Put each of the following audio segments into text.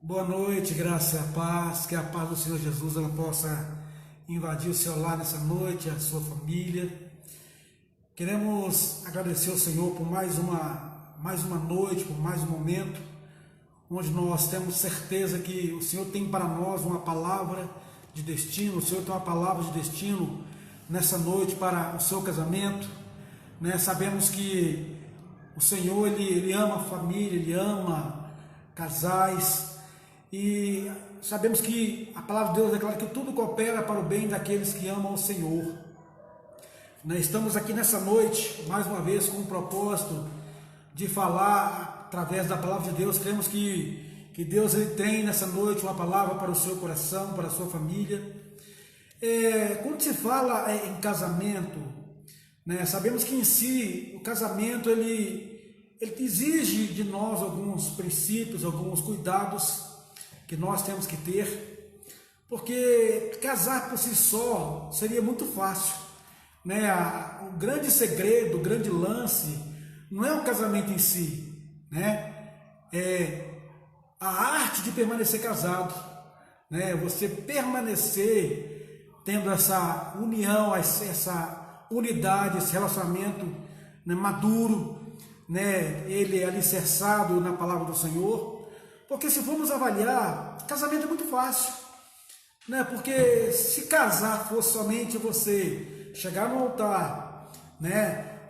Boa noite, graça e a paz, que a paz do Senhor Jesus ela possa invadir o seu lar nessa noite, a sua família. Queremos agradecer ao Senhor por mais uma noite, por mais um momento, onde nós temos certeza que o Senhor tem para nós uma palavra de destino, o Senhor tem uma palavra de destino nessa noite para o seu casamento, né? Sabemos que o Senhor ele ama a família, ele ama casais, e sabemos que a palavra de Deus declara que tudo coopera para o bem daqueles que amam o Senhor. Estamos aqui nessa noite, mais uma vez, com o propósito de falar através da palavra de Deus. Cremos que Deus ele tem nessa noite uma palavra para o seu coração, para a sua família. Quando se fala em casamento, sabemos que em si o casamento ele exige de nós alguns princípios, alguns cuidados que nós temos que ter, porque casar por si só seria muito fácil, O grande segredo, o grande lance não é o casamento em si, É a arte de permanecer casado, Você permanecer tendo essa união, essa unidade, esse relacionamento maduro, Ele é alicerçado na palavra do Senhor. Porque se formos avaliar, casamento é muito fácil, Porque se casar fosse somente você chegar no altar,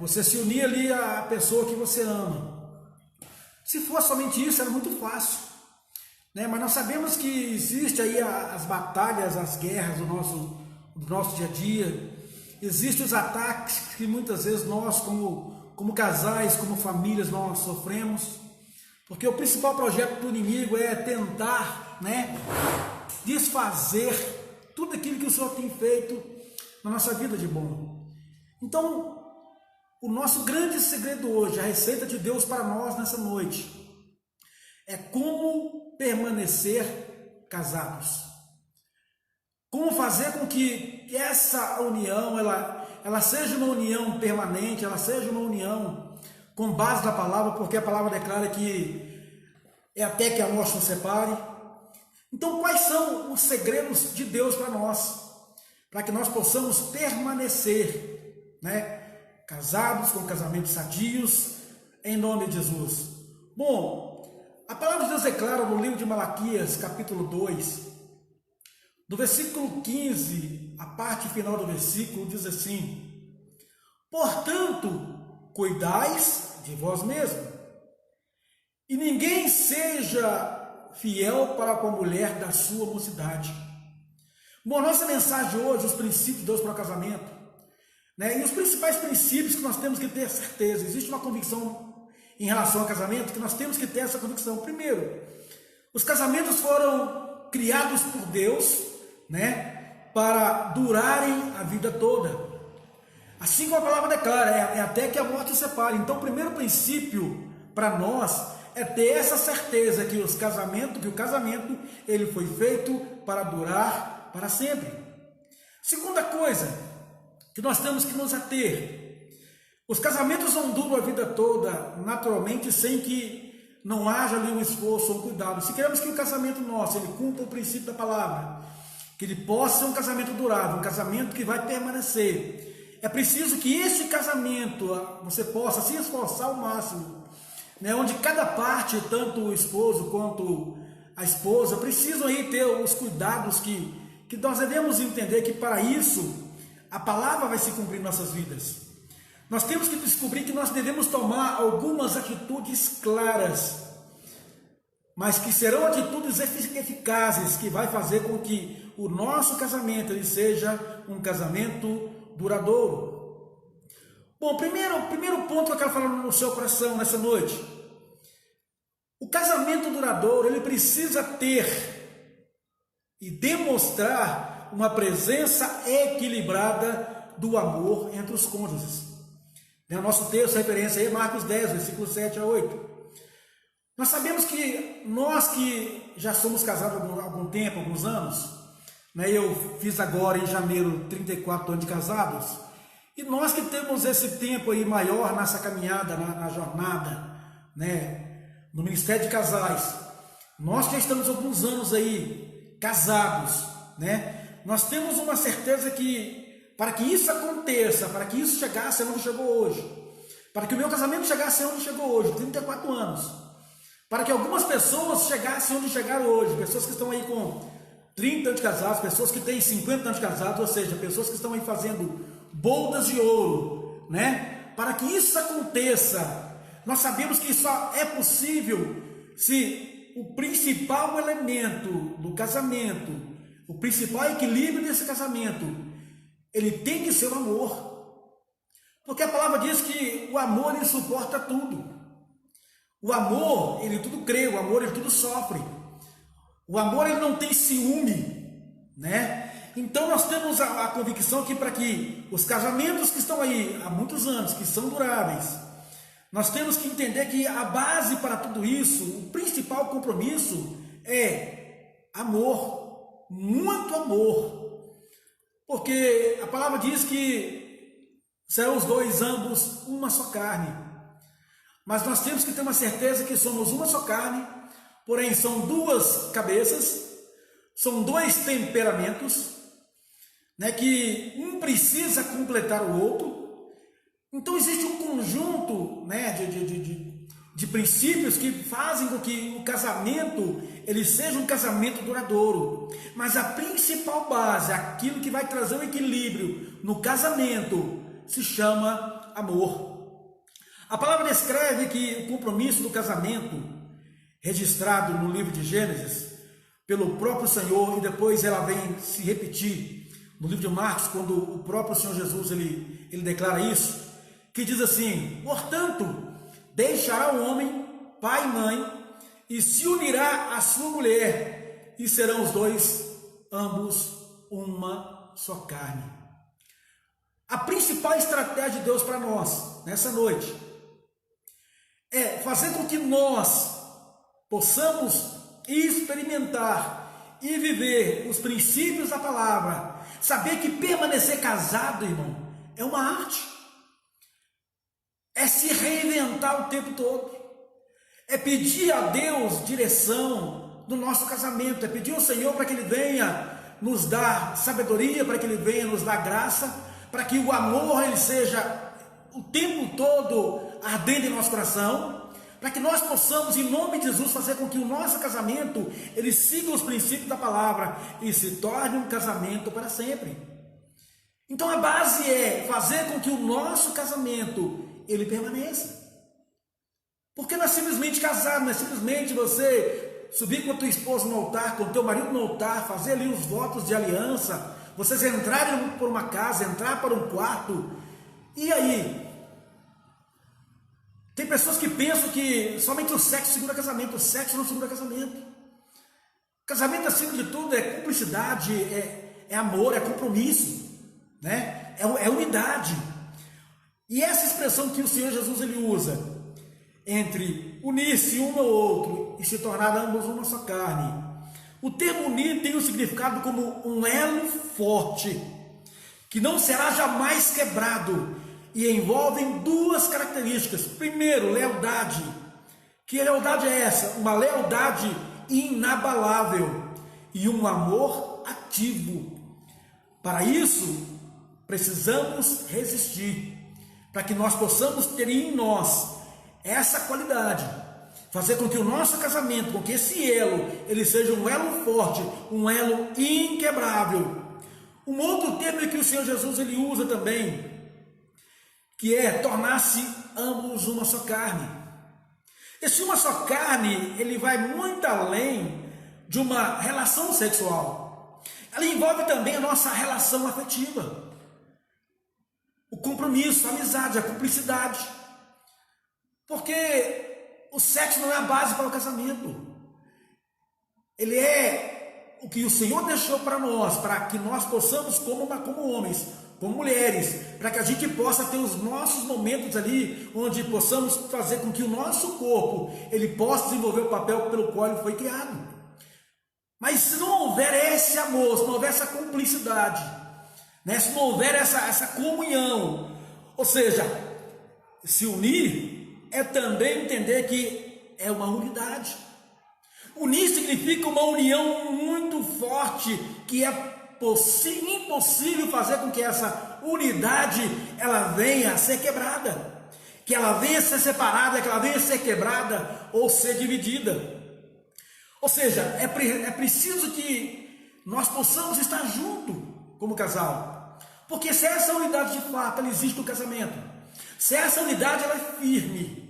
Você se unir ali à pessoa que você ama. Se fosse somente isso, era muito fácil, Mas nós sabemos que existe aí as batalhas, as guerras do nosso dia a dia. Existem os ataques que muitas vezes nós, como casais, como famílias, nós sofremos. Porque o principal projeto do inimigo é tentar, desfazer tudo aquilo que o Senhor tem feito na nossa vida de bom. Então, o nosso grande segredo hoje, a receita de Deus para nós nessa noite, é como permanecer casados. Como fazer com que essa união, ela seja uma união permanente, ela seja uma união com base na palavra, porque a palavra declara que é até que a morte nos separe. Então, quais são os segredos de Deus para nós? Para que nós possamos permanecer, casados, com casamentos sadios, em nome de Jesus. Bom, a palavra de Deus declara no livro de Malaquias, capítulo 2, do versículo 15, a parte final do versículo, diz assim: portanto, cuidais de vós mesmos, e ninguém seja fiel para com a mulher da sua mocidade. Bom, nossa mensagem hoje, os princípios de Deus para o casamento, e os principais princípios que nós temos que ter certeza. Existe uma convicção em relação ao casamento que nós temos que ter essa convicção. Primeiro, os casamentos foram criados por Deus, para durarem a vida toda. Assim como a palavra declara, é até que a morte os separe. Então, o primeiro princípio para nós é ter essa certeza que o casamento ele foi feito para durar para sempre. Segunda coisa que nós temos que nos ater: os casamentos não duram a vida toda naturalmente sem que não haja ali um esforço ou um cuidado. Se queremos que o casamento nosso ele cumpra o princípio da palavra, que ele possa ser um casamento durável, um casamento que vai permanecer, é preciso que esse casamento você possa se esforçar ao máximo, onde cada parte, tanto o esposo quanto a esposa, precisam aí ter os cuidados que nós devemos entender que para isso a palavra vai se cumprir em nossas vidas. Nós temos que descobrir que nós devemos tomar algumas atitudes claras, mas que serão atitudes eficazes, que vai fazer com que o nosso casamento ele seja um casamento duradouro. Bom, primeiro ponto que eu quero falar no seu coração nessa noite: o casamento duradouro ele precisa ter e demonstrar uma presença equilibrada do amor entre os cônjuges. O nosso texto, a referência aí é Marcos 10, versículo 7 a 8. Nós sabemos que nós que já somos casados há algum tempo, alguns anos, eu fiz agora em janeiro 34 anos de casados, e nós que temos esse tempo aí maior nessa caminhada, na jornada, no Ministério de Casais, Nós já estamos há alguns anos aí casados, né? Nós temos uma certeza que para que isso aconteça, para que isso chegasse onde chegou hoje, para que o meu casamento chegasse onde chegou hoje, 34 anos, para que algumas pessoas chegassem onde chegaram hoje, pessoas que estão aí com 30 anos de casados, pessoas que têm 50 anos de casados, ou seja, pessoas que estão aí fazendo bodas de ouro, né? Para que isso aconteça, nós sabemos que só é possível se o principal elemento do casamento, o principal equilíbrio desse casamento, ele tem que ser o amor. Porque a palavra diz que o amor, ele suporta tudo. O amor, ele tudo crê, o amor, ele tudo sofre. O amor, ele não tem ciúme, né? Então nós temos a convicção que para que os casamentos que estão aí há muitos anos, que são duráveis, nós temos que entender que a base para tudo isso, o principal compromisso é amor, muito amor. Porque a palavra diz que serão os dois ambos uma só carne. Mas nós temos que ter uma certeza que somos uma só carne, porém são duas cabeças, são dois temperamentos, né, que um precisa completar o outro. Então existe um conjunto, né, de princípios que fazem com que o casamento ele seja um casamento duradouro. Mas a principal base, aquilo que vai trazer o equilíbrio no casamento, se chama amor. A palavra descreve que o compromisso do casamento, registrado no livro de Gênesis, pelo próprio Senhor, e depois ela vem se repetir no livro de Marcos, quando o próprio Senhor Jesus ele declara isso, que diz assim: portanto, deixará o homem pai e mãe, e se unirá à sua mulher, e serão os dois, ambos, uma só carne. A principal estratégia de Deus para nós, nessa noite, é fazer com que nós possamos experimentar e viver os princípios da palavra. Saber que permanecer casado, irmão, é uma arte. É se reinventar o tempo todo. É pedir a Deus direção no nosso casamento. É pedir ao Senhor para que Ele venha nos dar sabedoria, para que Ele venha nos dar graça, para que o amor ele seja o tempo todo ardente em nosso coração, para que nós possamos, em nome de Jesus, fazer com que o nosso casamento ele siga os princípios da palavra e se torne um casamento para sempre. Então a base é fazer com que o nosso casamento ele permaneça. Porque não é simplesmente casar, não é simplesmente você subir com a tua esposa no altar, com o teu marido no altar, fazer ali os votos de aliança, vocês entrarem por uma casa, entrar para um quarto, e aí? Tem pessoas que pensam que somente o sexo segura casamento. O sexo não segura casamento. Casamento, acima de tudo, é cumplicidade, é amor, é compromisso, né? É unidade. E essa expressão que o Senhor Jesus ele usa, entre unir-se um ao outro e se tornar ambos uma só carne. O termo unir tem um significado como um elo forte, que não será jamais quebrado, e envolvem duas características. Primeiro, lealdade. Que lealdade é essa? Uma lealdade inabalável e um amor ativo. Para isso, precisamos resistir, para que nós possamos ter em nós essa qualidade, fazer com que o nosso casamento, com que esse elo, ele seja um elo forte, um elo inquebrável. Um outro termo que o Senhor Jesus ele usa também, que é tornar-se ambos uma só carne. Esse uma só carne, ele vai muito além de uma relação sexual. Ela envolve também a nossa relação afetiva, o compromisso, a amizade, a cumplicidade. Porque o sexo não é a base para o casamento. Ele é o que o Senhor deixou para nós, para que nós possamos, como homens, como mulheres, para que a gente possa ter os nossos momentos ali, onde possamos fazer com que o nosso corpo, ele possa desenvolver o papel pelo qual ele foi criado. Mas se não houver esse amor, se não houver essa cumplicidade, né, se não houver essa comunhão, ou seja, se unir é também entender que é uma unidade. Unir significa uma união muito forte, que é impossível fazer com que essa unidade ela venha a ser quebrada, que ela venha a ser separada, que ela venha a ser quebrada ou ser dividida. Ou seja, é preciso que nós possamos estar juntos como casal, porque se essa unidade de fato ela existe no casamento, se essa unidade ela é firme,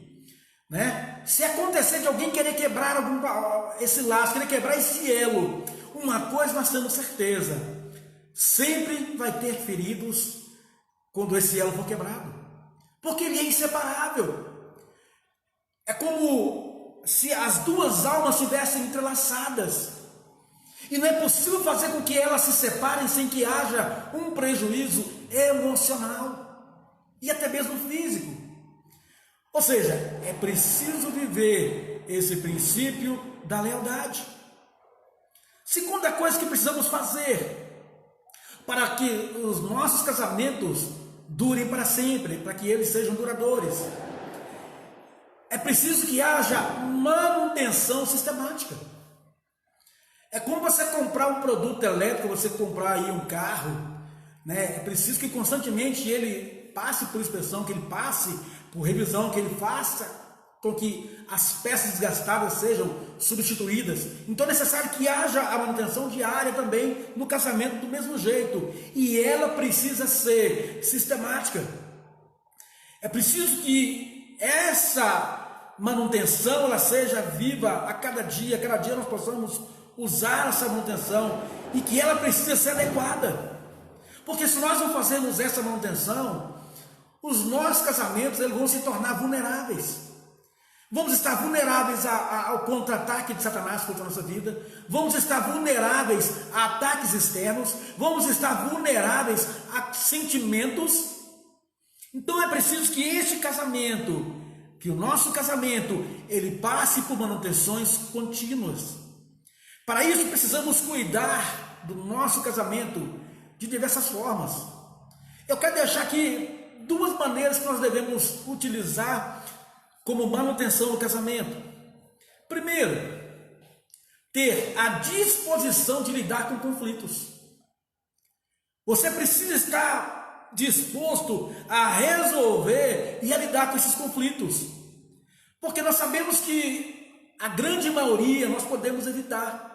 né? Se acontecer de alguém querer quebrar esse laço, querer quebrar esse elo, uma coisa nós temos certeza: sempre vai ter feridos quando esse elo for quebrado, porque ele é inseparável. É como se as duas almas estivessem entrelaçadas, e não é possível fazer com que elas se separem sem que haja um prejuízo emocional e até mesmo físico. Ou seja, é preciso viver esse princípio da lealdade. Segunda coisa que precisamos fazer para que os nossos casamentos durem para sempre, para que eles sejam duradouros, é preciso que haja manutenção sistemática. É como você comprar um produto elétrico, você comprar aí um carro, né? É preciso que constantemente ele passe por inspeção, que ele passe por revisão, que ele faça com que as peças desgastadas sejam substituídas. Então é necessário que haja a manutenção diária também no casamento do mesmo jeito, e ela precisa ser sistemática. É preciso que essa manutenção ela seja viva a cada dia nós possamos usar essa manutenção, e que ela precisa ser adequada, porque se nós não fazermos essa manutenção, os nossos casamentos eles vão se tornar vulneráveis. Vamos estar vulneráveis ao contra-ataque de Satanás contra a nossa vida, vamos estar vulneráveis a ataques externos, vamos estar vulneráveis a sentimentos. Então é preciso que este casamento, que o nosso casamento, ele passe por manutenções contínuas. Para isso precisamos cuidar do nosso casamento de diversas formas. Eu quero deixar aqui duas maneiras que nós devemos utilizar como manutenção do casamento. Primeiro, ter a disposição de lidar com conflitos. Você precisa estar disposto a resolver e a lidar com esses conflitos, porque nós sabemos que a grande maioria nós podemos evitar.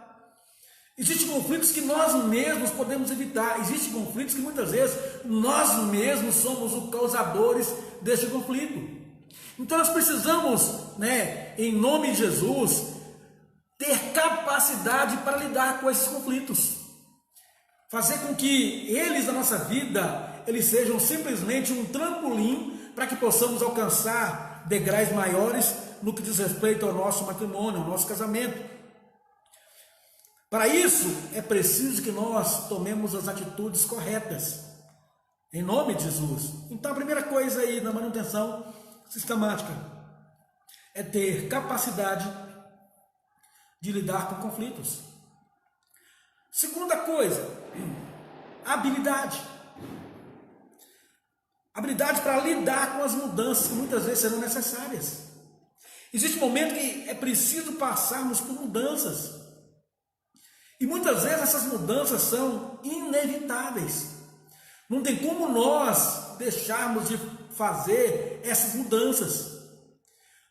Existem conflitos que nós mesmos podemos evitar. Existem conflitos que muitas vezes nós mesmos somos os causadores deste conflito. Então nós precisamos, em nome de Jesus, ter capacidade para lidar com esses conflitos. Fazer com que eles na nossa vida, eles sejam simplesmente um trampolim para que possamos alcançar degraus maiores no que diz respeito ao nosso matrimônio, ao nosso casamento. Para isso, é preciso que nós tomemos as atitudes corretas, em nome de Jesus. Então, a primeira coisa aí na manutenção sistemática é ter capacidade de lidar com conflitos. Segunda coisa, habilidade. Habilidade para lidar com as mudanças que muitas vezes serão necessárias. Existe um momento que é preciso passarmos por mudanças. E muitas vezes essas mudanças são inevitáveis. Não tem como nós deixarmos de fazer essas mudanças.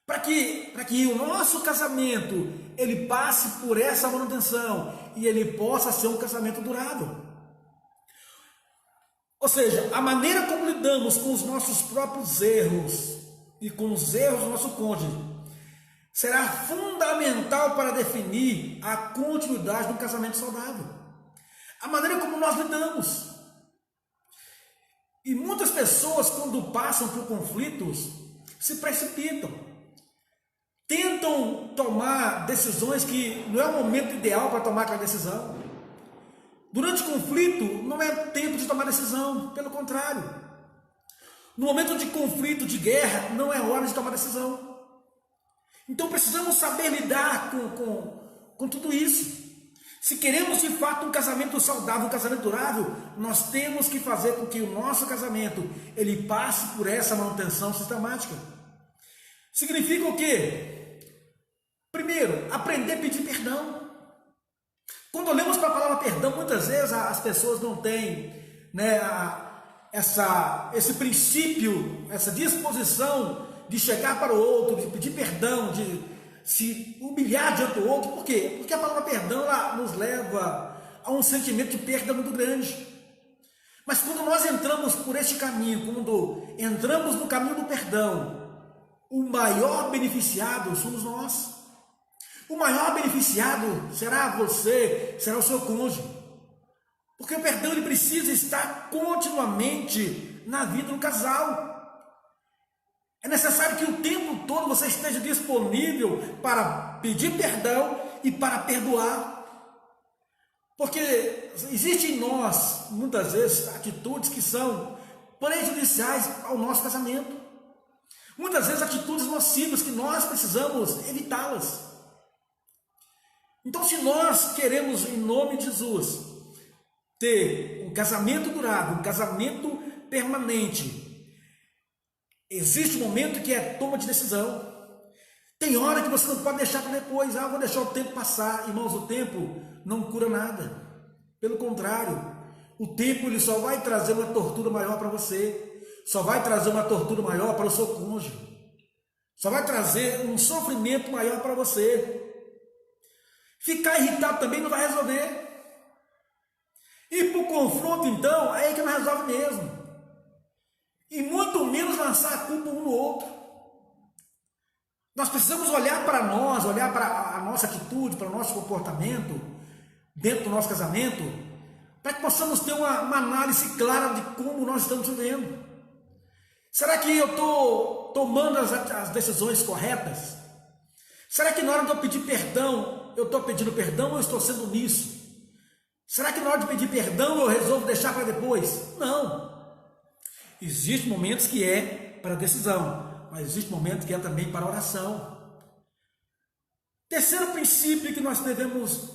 Para que o nosso casamento ele passe por essa manutenção e ele possa ser um casamento durável. Ou seja, a maneira como lidamos com os nossos próprios erros e com os erros do nosso cônjuge será fundamental para definir a continuidade de um casamento saudável. A maneira como nós lidamos. E muitas pessoas, quando passam por conflitos, se precipitam. Tentam tomar decisões que não é o momento ideal para tomar aquela decisão. Durante o conflito, não é tempo de tomar decisão, pelo contrário. No momento de conflito, de guerra, não é hora de tomar decisão. Então precisamos saber lidar com tudo isso. Se queremos de fato um casamento saudável, um casamento durável, nós temos que fazer com que o nosso casamento ele passe por essa manutenção sistemática. Significa o quê? Primeiro, aprender a pedir perdão. Quando olhamos para a palavra perdão, muitas vezes as pessoas não têm, né, esse princípio, essa disposição de chegar para o outro, de pedir perdão, de se humilhar diante do outro. Por quê? Porque a palavra perdão ela nos leva a um sentimento de perda muito grande. Mas quando nós entramos por este caminho, quando entramos no caminho do perdão, o maior beneficiado somos nós. O maior beneficiado será você, será o seu cônjuge. Porque o perdão ele precisa estar continuamente na vida do casal. É necessário que o tempo todo você esteja disponível para pedir perdão e para perdoar. Porque existe em nós, muitas vezes, atitudes que são prejudiciais ao nosso casamento. Muitas vezes atitudes nocivas que nós precisamos evitá-las. Então, se nós queremos, em nome de Jesus, ter um casamento durável, um casamento permanente, existe um momento que é toma de decisão. Tem hora que você não pode deixar para depois. Vou deixar o tempo passar. Irmãos, o tempo não cura nada. Pelo contrário, o tempo ele só vai trazer uma tortura maior para você. Só vai trazer uma tortura maior para o seu cônjuge. Só vai trazer um sofrimento maior para você. Ficar irritado também não vai resolver. E para o confronto, então, é aí que não resolve mesmo. E muito menos lançar a culpa um no outro. Nós precisamos olhar para nós, olhar para a nossa atitude, para o nosso comportamento, dentro do nosso casamento, para que possamos ter uma análise clara de como nós estamos vivendo. Será que eu estou tomando as decisões corretas? Será que na hora de eu pedir perdão, eu estou pedindo perdão ou eu estou sendo omisso? Será que na hora de pedir perdão eu resolvo deixar para depois? Não. Existem momentos que é para decisão, mas existe momento que é também para oração. Terceiro princípio que nós devemos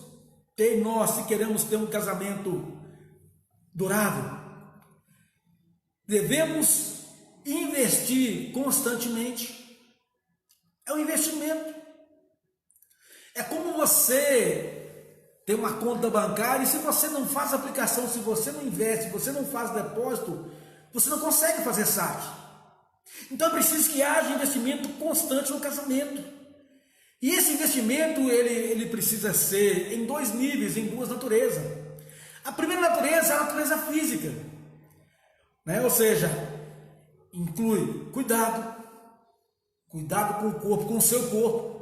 ter em nós, se queremos ter um casamento durável, devemos investir constantemente. É um investimento. É como você tem uma conta bancária e se você não faz aplicação, se você não investe, se você não faz depósito, você não consegue fazer saque. Então é preciso que haja investimento constante no casamento. E esse investimento ele precisa ser em dois níveis, em duas naturezas. A primeira natureza é a natureza física, né? Ou seja, inclui cuidado com o corpo, com o seu corpo,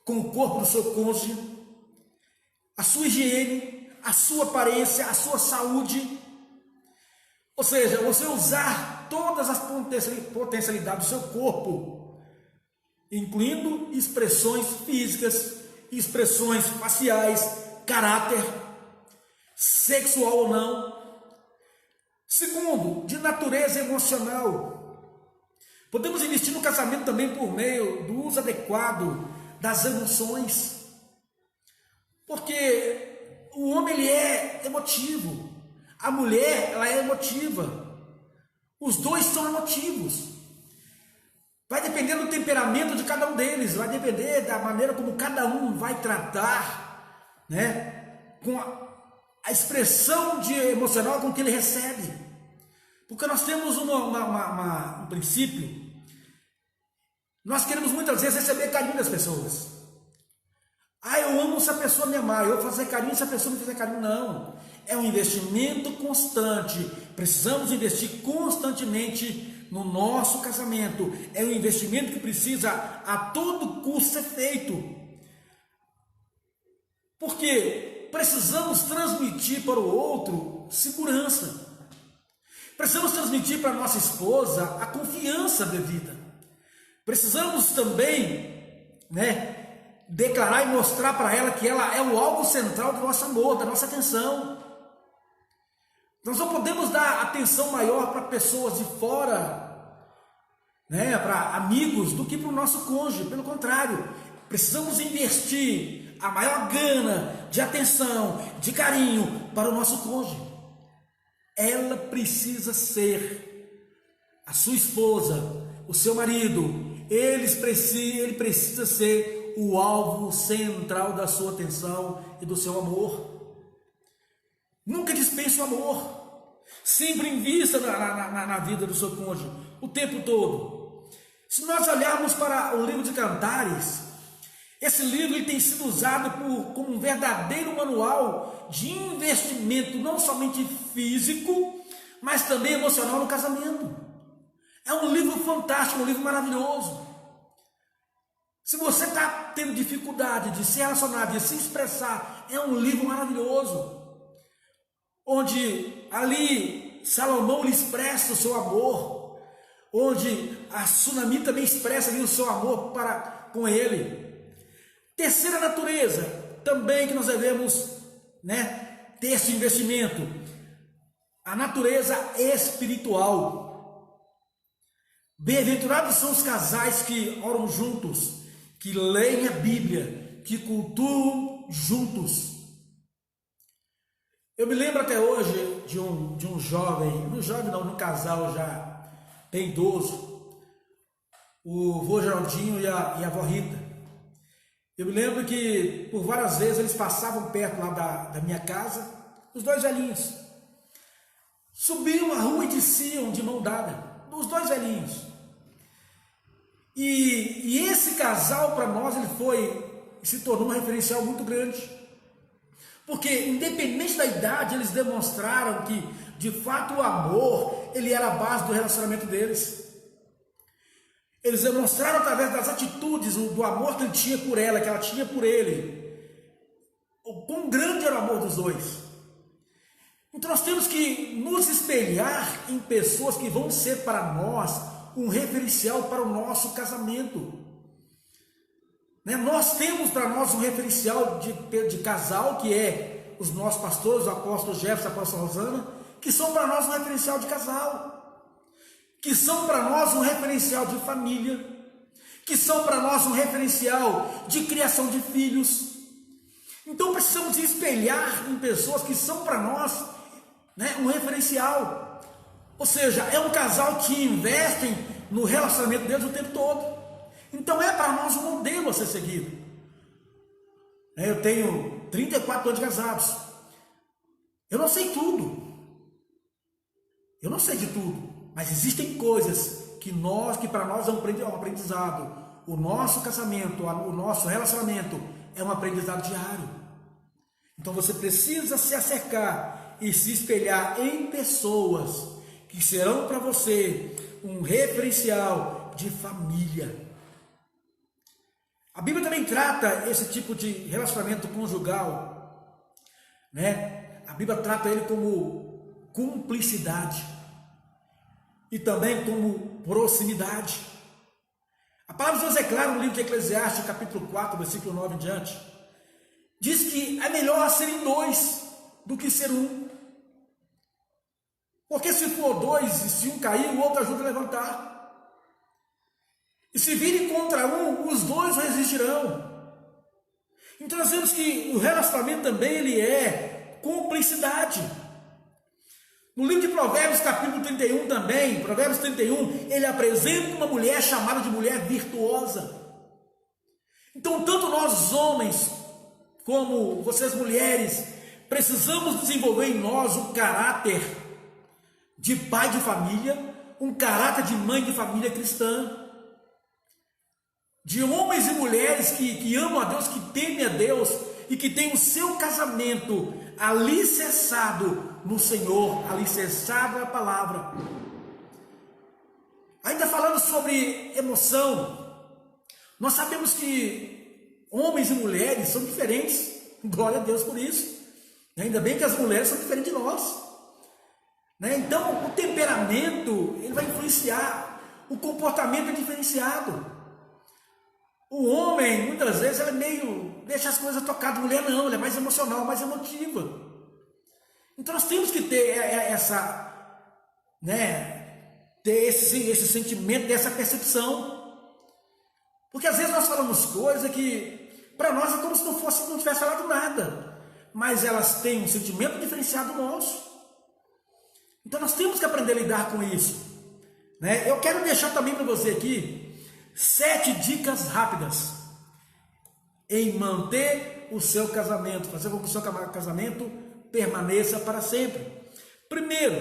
com o corpo do seu cônjuge, a sua higiene, a sua aparência, a sua saúde. Ou seja, você usar todas as potencialidades do seu corpo, incluindo expressões físicas, expressões faciais, caráter, sexual ou não. Segundo, de natureza emocional. Podemos investir no casamento também por meio do uso adequado das emoções. Porque o homem ele é emotivo, a mulher ela é emotiva, os dois são emotivos. Vai depender do temperamento de cada um deles, vai depender da maneira como cada um vai tratar, né, com a expressão emocional com que ele recebe. Porque nós temos um princípio, nós queremos muitas vezes receber carinho das pessoas. Eu amo se a pessoa me amar, eu vou fazer carinho se a pessoa me fizer carinho. Não, é um investimento constante, precisamos investir constantemente no nosso casamento, é um investimento que precisa a todo custo ser feito, porque precisamos transmitir para o outro segurança, precisamos transmitir para a nossa esposa a confiança devida, precisamos também, declarar e mostrar para ela que ela é o alvo central do nosso amor, da nossa atenção. Nós não podemos dar atenção maior para pessoas de fora, para amigos, do que para o nosso cônjuge. Pelo contrário, precisamos investir a maior gana de atenção, de carinho para o nosso cônjuge. Ela precisa ser a sua esposa, o seu marido. Ele precisa ser o alvo central da sua atenção e do seu amor. Nunca dispense o amor. Sempre invista na vida do seu cônjuge, o tempo todo. Se nós olharmos para o livro de Cantares, esse livro ele tem sido usado como um verdadeiro manual de investimento, não somente físico, mas também emocional no casamento. É um livro fantástico, um livro maravilhoso. Se você está tendo dificuldade de se relacionar, de se expressar, é um livro maravilhoso, onde ali Salomão lhe expressa o seu amor, onde a Tsunami também expressa ali o seu amor para com ele. Terceira natureza, também que nós devemos, ter esse investimento, a natureza espiritual. Bem-aventurados são os casais que oram juntos, que leem a Bíblia, que cultuam juntos. Eu me lembro até hoje de um jovem, um casal já bem idoso, o vô Geraldinho e a avó Rita. Eu me lembro que por várias vezes eles passavam perto lá da minha casa, os dois velhinhos. Subiam a rua e desciam de mão dada, os dois velhinhos. E esse casal para nós se tornou um referencial muito grande. Porque independente da idade, eles demonstraram que de fato o amor, ele era a base do relacionamento deles. Eles demonstraram através das atitudes, do amor que ele tinha por ela, que ela tinha por ele, o quão grande era o amor dos dois. Então nós temos que nos espelhar em pessoas que vão ser para nós um referencial para o nosso casamento. Nós temos para nós um referencial de casal, que é os nossos pastores, o apóstolo Jefferson, a apóstola Rosana, que são para nós um referencial de casal, que são para nós um referencial de família, que são para nós um referencial de criação de filhos. Então precisamos espelhar em pessoas que são para nós um referencial. Ou seja, é um casal que investem no relacionamento deles o tempo todo. Então é para nós um modelo a ser seguido. Eu tenho 34 anos de casados. Eu não sei tudo. Eu não sei de tudo. Mas existem coisas que para nós é um aprendizado. O nosso casamento, o nosso relacionamento é um aprendizado diário. Então você precisa se acercar e se espelhar em pessoas que serão para você um referencial de família. A Bíblia também trata esse tipo de relacionamento conjugal, A Bíblia trata ele como cumplicidade e também como proximidade. A palavra de Deus é clara no livro de Eclesiastes, capítulo 4, versículo 9 em diante. Diz que é melhor serem dois do que ser um. Porque se for dois e se um cair, o outro ajuda a levantar. E se virem contra um, os dois resistirão. Então nós vemos que o relacionamento também ele é cumplicidade. No livro de Provérbios, capítulo 31 também, Provérbios 31, ele apresenta uma mulher chamada de mulher virtuosa. Então tanto nós homens, como vocês mulheres, precisamos desenvolver em nós um caráter de pai de família, um caráter de mãe de família cristã. De homens e mulheres que amam a Deus, que temem a Deus e que têm o seu casamento alicerçado no Senhor, alicerçado na palavra. Ainda falando sobre emoção, nós sabemos que homens e mulheres são diferentes, glória a Deus por isso. Ainda bem que as mulheres são diferentes de nós. Então o temperamento ele vai influenciar, o comportamento é diferenciado. O homem, muitas vezes, ele deixa as coisas tocadas. A mulher não, ela é mais emocional, mais emotiva. Então nós temos que ter ter esse sentimento, essa percepção. Porque às vezes nós falamos coisas que para nós é como se não tivesse falado nada. Mas elas têm um sentimento diferenciado nosso. Então nós temos que aprender a lidar com isso. Eu quero deixar também para você aqui 7 dicas rápidas em manter o seu casamento, fazer com que o seu casamento permaneça para sempre. Primeiro,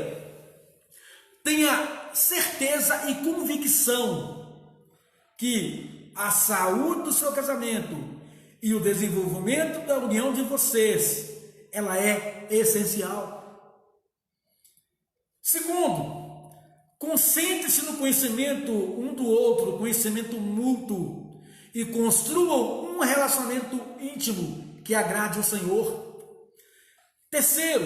tenha certeza e convicção que a saúde do seu casamento e o desenvolvimento da união de vocês, ela é essencial. Segundo, concentre-se no conhecimento um do outro, conhecimento mútuo, e construam um relacionamento íntimo que agrade ao Senhor. Terceiro,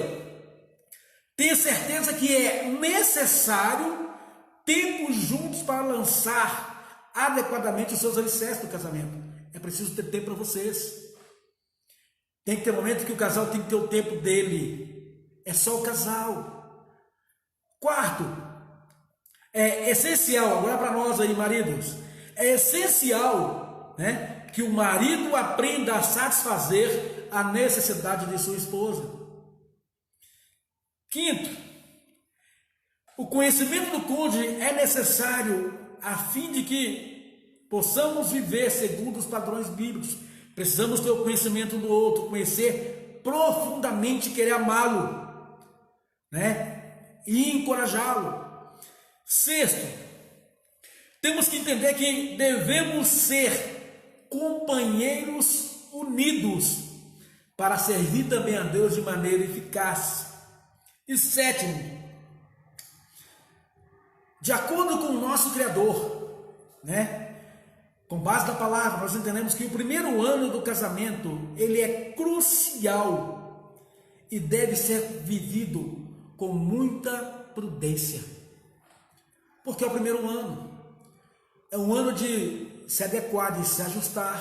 tenha certeza que é necessário tempo juntos para lançar adequadamente os seus alicerces do casamento. É preciso ter tempo para vocês. Tem que ter momento que o casal tem que ter o tempo dele. É só o casal. Quarto, é essencial, agora para nós aí, maridos, é essencial, né, que o marido aprenda a satisfazer a necessidade de sua esposa. Quinto, o conhecimento do cônjuge é necessário a fim de que possamos viver segundo os padrões bíblicos. Precisamos ter o conhecimento do outro, conhecer profundamente, querer amá-lo, né? E encorajá-lo. Sexto, temos que entender que devemos ser companheiros unidos para servir também a Deus de maneira eficaz. E sétimo, de acordo com o nosso Criador, né? Com base na palavra, nós entendemos que o primeiro ano do casamento, ele é crucial e deve ser vivido com muita prudência, porque é o primeiro ano, é um ano de se adequar, de se ajustar,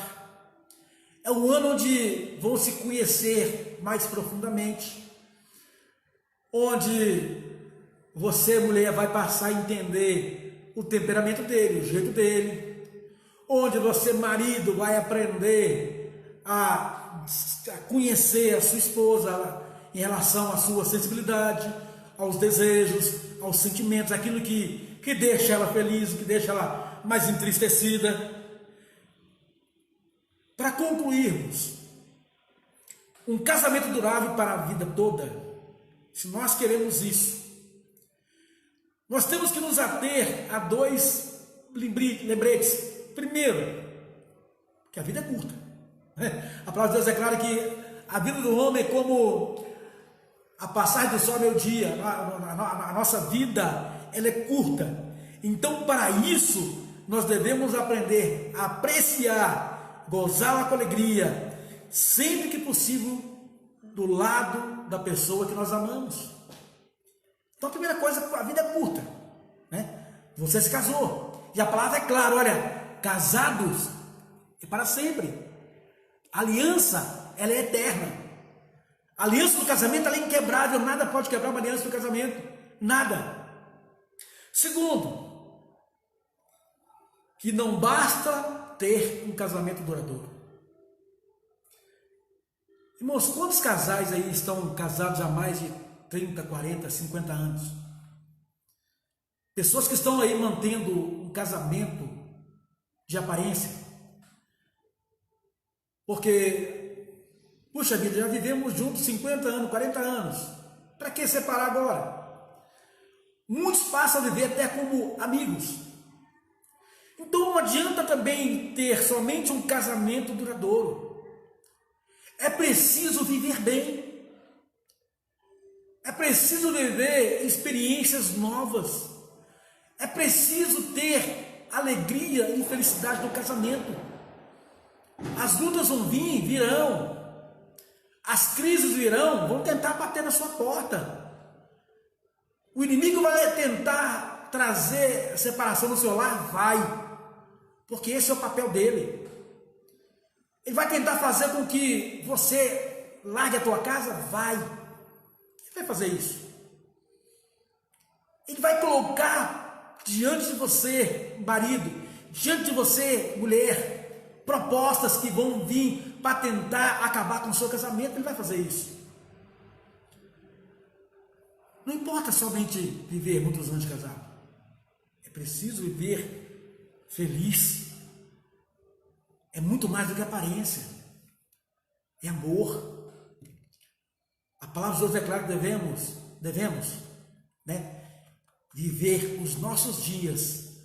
é um ano onde vão se conhecer mais profundamente, onde você, mulher, vai passar a entender o temperamento dele, o jeito dele, onde você, marido, vai aprender a conhecer a sua esposa em relação à sua sensibilidade, aos desejos, aos sentimentos, aquilo que deixa ela feliz, que deixa ela mais entristecida. Para concluirmos, um casamento durável para a vida toda, se nós queremos isso, nós temos que nos ater a dois lembretes. Primeiro, que a vida é curta. A palavra de Deus declara que a vida do homem é como a passagem do sol ao meio-dia. A nossa vida, ela é curta. Então, para isso, nós devemos aprender a apreciar, gozá-la com alegria, sempre que possível, do lado da pessoa que nós amamos. Então, a primeira coisa, a vida é curta, né? Você se casou, e a palavra é clara, olha, casados é para sempre. A aliança, ela é eterna. A aliança do casamento, ela é inquebrável, nada pode quebrar uma aliança do casamento, nada. Segundo, que não basta ter um casamento duradouro. Irmãos, quantos casais aí estão casados há mais de 30, 40, 50 anos? Pessoas que estão aí mantendo um casamento de aparência. Porque, puxa vida, já vivemos juntos 50 anos, 40 anos. Para que separar agora? Muitos passam a viver até como amigos. Então não adianta também ter somente um casamento duradouro. É preciso viver bem. É preciso viver experiências novas. É preciso ter alegria e felicidade no casamento. As lutas vão vir, virão. As crises virão, vão tentar bater na sua porta. O inimigo vai tentar trazer a separação no seu lar? Vai. Porque esse é o papel dele. Ele vai tentar fazer com que você largue a tua casa? Vai. Ele vai fazer isso. Ele vai colocar diante de você, marido, diante de você, mulher, propostas que vão vir para tentar acabar com o seu casamento. Ele vai fazer isso. Não importa somente viver muitos anos de casado. É preciso viver feliz. É muito mais do que aparência. é amor. A palavra de Deus declara que devemos, né, viver os nossos dias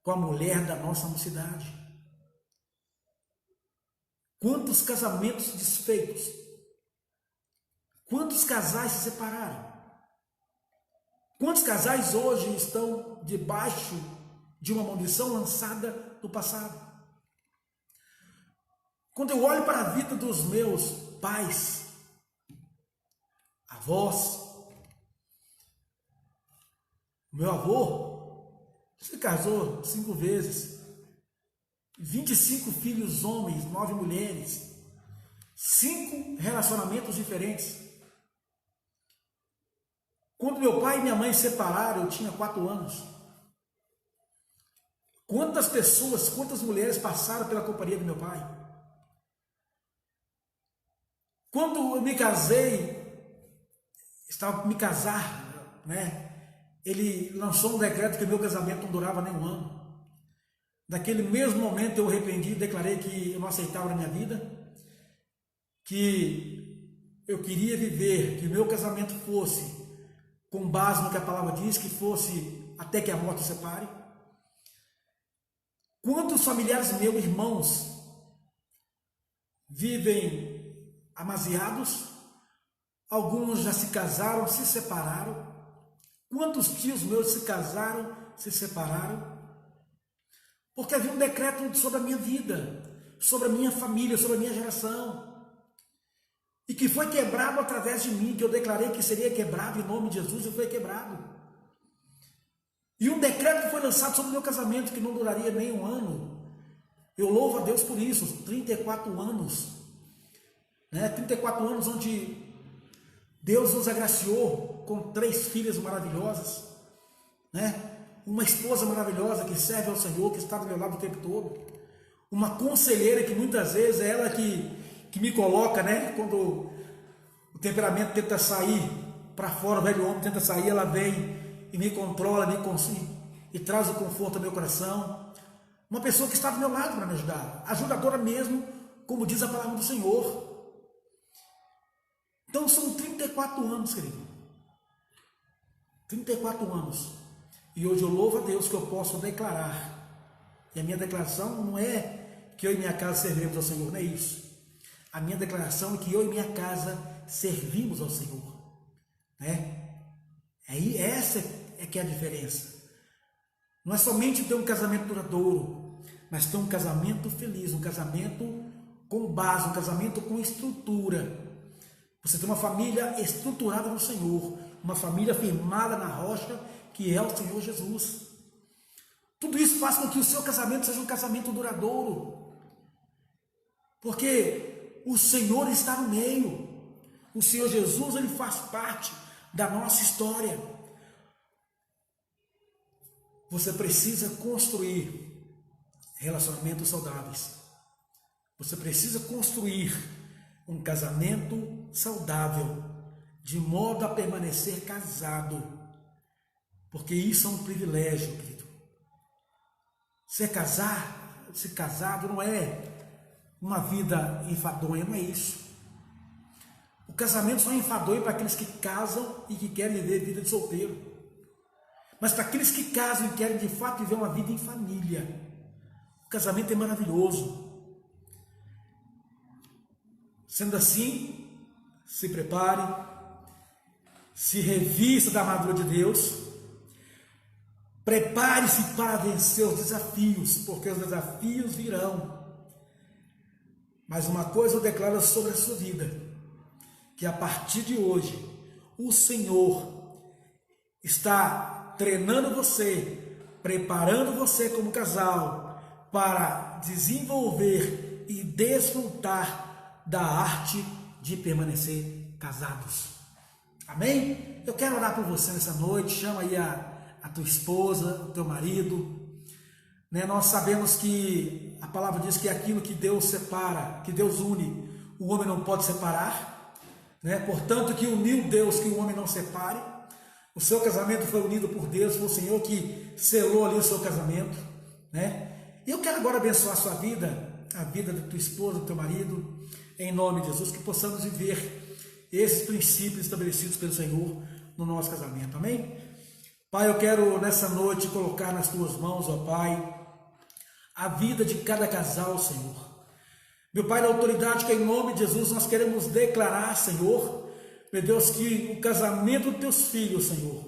com a mulher da nossa mocidade. Quantos casamentos desfeitos, quantos casais se separaram, quantos casais hoje estão debaixo de uma maldição lançada no passado. Quando eu olho para a vida dos meus pais, avós, meu avô se casou 5 vezes, 25 filhos homens, 9 mulheres, 5 relacionamentos diferentes. Quando meu pai e minha mãe se separaram, eu tinha 4 anos. Quantas pessoas, quantas mulheres passaram pela companhia do meu pai? Quando eu me casei, estava para me casar, né? Ele lançou um decreto que meu casamento não durava nem um ano. Naquele mesmo momento eu arrependi, declarei que eu não aceitava na minha vida, que eu queria viver, que o meu casamento fosse com base no que a palavra diz, que fosse até que a morte os separe. Quantos familiares meus, irmãos, vivem amaziados, alguns já se casaram, se separaram. Quantos tios meus se casaram, se separaram? Porque havia um decreto sobre a minha vida, sobre a minha família, sobre a minha geração, e que foi quebrado através de mim, que eu declarei que seria quebrado em nome de Jesus, e foi quebrado. E um decreto foi lançado sobre o meu casamento, que não duraria nem um ano. Eu louvo a Deus por isso, 34 anos. 34 anos onde Deus nos agraciou com 3 filhas maravilhosas, né? Uma esposa maravilhosa que serve ao Senhor, que está do meu lado o tempo todo, uma conselheira que muitas vezes é ela que me coloca, né? Quando o temperamento tenta sair para fora, o velho homem tenta sair, ela vem e me controla, e traz o conforto ao meu coração. Uma pessoa que está do meu lado para me ajudar, ajudadora mesmo, como diz a palavra do Senhor. Então são 34 anos, querido. 34 anos. E hoje eu louvo a Deus que eu posso declarar. E a minha declaração não é que eu e minha casa serviremos ao Senhor, não é isso. A minha declaração é que eu e minha casa servimos ao Senhor. Né? Essa é que é a diferença. Não é somente ter um casamento duradouro, mas ter um casamento feliz, um casamento com base, um casamento com estrutura. Você tem uma família estruturada no Senhor, uma família firmada na rocha, que é o Senhor Jesus. Tudo isso faz com que o seu casamento seja um casamento duradouro, porque o Senhor está no meio. O Senhor Jesus, ele faz parte da nossa história. Você precisa construir relacionamentos saudáveis. Você precisa construir um casamento saudável, de modo a permanecer casado, porque isso é um privilégio, querido. Ser casado não é uma vida enfadonha, não é isso. O casamento só é enfadonho para aqueles que casam e que querem viver vida de solteiro. Mas para aqueles que casam e querem de fato viver uma vida em família, o casamento é maravilhoso. Sendo assim, se prepare, se revista da armadura de Deus, prepare-se para vencer os desafios, porque os desafios virão. Mas uma coisa eu declaro sobre a sua vida, que a partir de hoje, o Senhor está treinando você, preparando você como casal, para desenvolver e desfrutar da arte de permanecer casados. Amém? Eu quero orar por você nessa noite. Chama aí a tua esposa, o teu marido. Né? Nós sabemos que a palavra diz que aquilo que Deus separa, que Deus une, o homem não pode separar. Né? Portanto, que uniu Deus, que o homem não separe. O seu casamento foi unido por Deus, foi o Senhor que selou ali o seu casamento. Né? E eu quero agora abençoar a sua vida, a vida da tua esposa, do teu marido. em nome de Jesus, que possamos viver esses princípios estabelecidos pelo Senhor no nosso casamento, amém? Pai, eu quero nessa noite colocar nas tuas mãos, ó Pai, a vida de cada casal, Senhor. Meu Pai, na autoridade que em nome de Jesus nós queremos declarar, Senhor, meu Deus, que o casamento dos teus filhos, Senhor,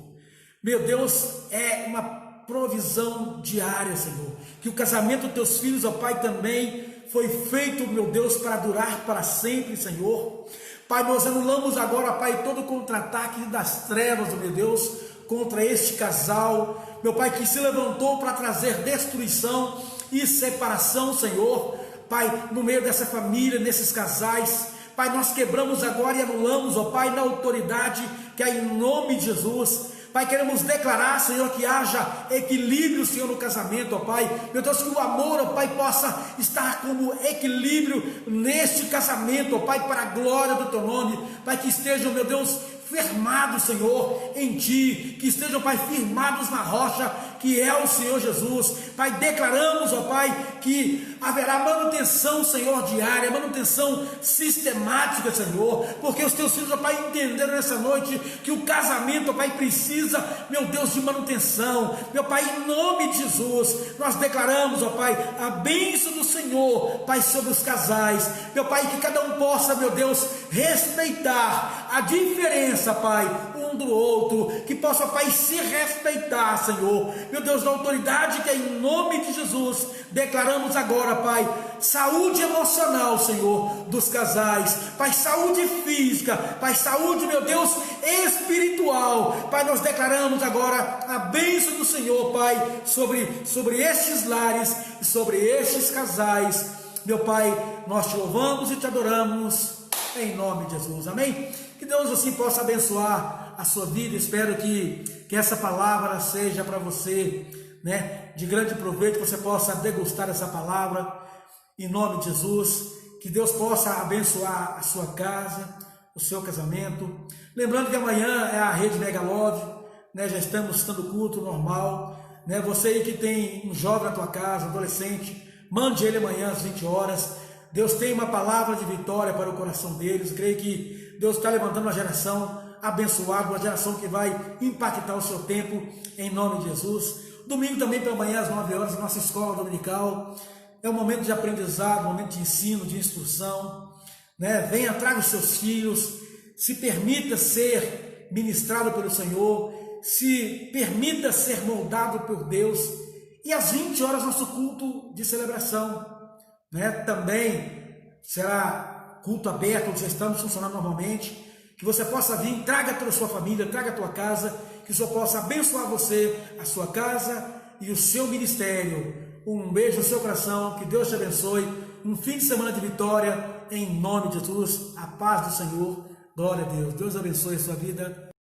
meu Deus, é uma provisão diária, Senhor, que o casamento dos teus filhos, ó Pai, também foi feito, meu Deus, para durar para sempre, Senhor. Pai, nós anulamos agora, Pai, todo contra-ataque das trevas, meu Deus, contra este casal, meu Pai, que se levantou para trazer destruição e separação, Senhor. Pai, no meio dessa família, nesses casais, Pai, nós quebramos agora e anulamos, ó Pai, na autoridade que é em nome de Jesus. Pai, queremos declarar, Senhor, que haja equilíbrio, Senhor, no casamento, ó Pai. Meu Deus, que o amor, ó Pai, possa estar como equilíbrio neste casamento, ó Pai, para a glória do Teu nome. Pai, que estejam, meu Deus, firmados, Senhor, em Ti, que estejam, Pai, firmados na rocha, que é o Senhor Jesus. Pai, declaramos, ó Pai, que haverá manutenção, Senhor, diária, manutenção sistemática, Senhor, porque os Teus filhos, ó Pai, entenderam nessa noite que o casamento, ó Pai, precisa, meu Deus, de manutenção. Meu Pai, em nome de Jesus, nós declaramos, ó Pai, a bênção do Senhor, Pai, sobre os casais. Meu Pai, que cada um possa, meu Deus, respeitar a diferença, Pai, um do outro, que possa, Pai, se respeitar, Senhor. Meu Deus, da autoridade que é em nome de Jesus, declaramos agora, Pai, saúde emocional, Senhor, dos casais, Pai, saúde física, Pai, saúde, meu Deus, espiritual. Pai, nós declaramos agora a bênção do Senhor, Pai, sobre estes lares e sobre estes casais. Meu Pai, nós te louvamos e te adoramos em nome de Jesus, amém? Que Deus assim possa abençoar a sua vida. Espero que essa palavra seja para você, né, de grande proveito, que você possa degustar essa palavra em nome de Jesus. Que Deus possa abençoar a sua casa, o seu casamento. Lembrando que amanhã é a Rede Mega Love, né, já estamos dando culto normal, né? Você aí que tem um jovem na tua casa, adolescente, mande ele amanhã às 20 horas. Deus tem uma palavra de vitória para o coração deles. Creio que Deus está levantando uma geração abençoada, uma geração que vai impactar o seu tempo em nome de Jesus. Domingo também pela manhã às 9 horas, nossa escola dominical. É um momento de aprendizado, um momento de ensino, de instrução, né? Venha, traga os seus filhos, se permita ser ministrado pelo Senhor, se permita ser moldado por Deus. E às 20 horas nosso culto de celebração, né? Também será culto aberto, já estamos funcionando normalmente. Que você possa vir, traga toda a sua família, traga a tua casa, que o Senhor possa abençoar você, a sua casa e o seu ministério. Um beijo no seu coração, que Deus te abençoe, um fim de semana de vitória, em nome de Jesus, a paz do Senhor, glória a Deus. Deus abençoe a sua vida.